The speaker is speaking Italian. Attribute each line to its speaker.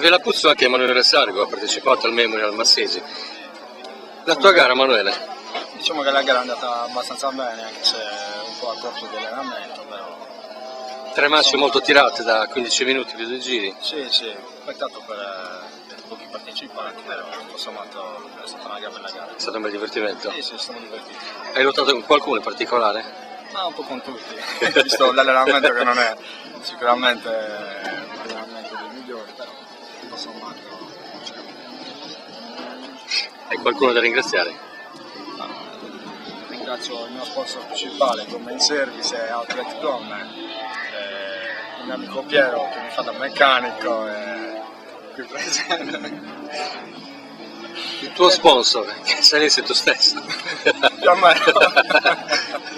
Speaker 1: Bella Puzzo anche Emanuele Sargo ha partecipato al Memorial Massesi. La tua gara, Emanuele?
Speaker 2: Diciamo che la gara è andata abbastanza bene, anche se un po' a corto di allenamento, però...
Speaker 1: 3 manche molto tirate da 15 minuti più 2 giri.
Speaker 2: Sì, peccato per pochi partecipanti, però tutto sommato è stata una bella gara.
Speaker 1: È stato un bel divertimento?
Speaker 2: Sì, sono divertito.
Speaker 1: Hai lottato con qualcuno in particolare?
Speaker 2: Un po' con tutti, visto l'allenamento che non è sicuramente un allenamento dei migliori, però tutto sommato...
Speaker 1: Hai qualcuno da ringraziare?
Speaker 2: Ringrazio il mio sponsor principale come in service e Outlet.com, il mio amico Piero che mi fa da meccanico e qui presente.
Speaker 1: Il tuo sponsor, che sei tu stesso.
Speaker 2: Più o meno.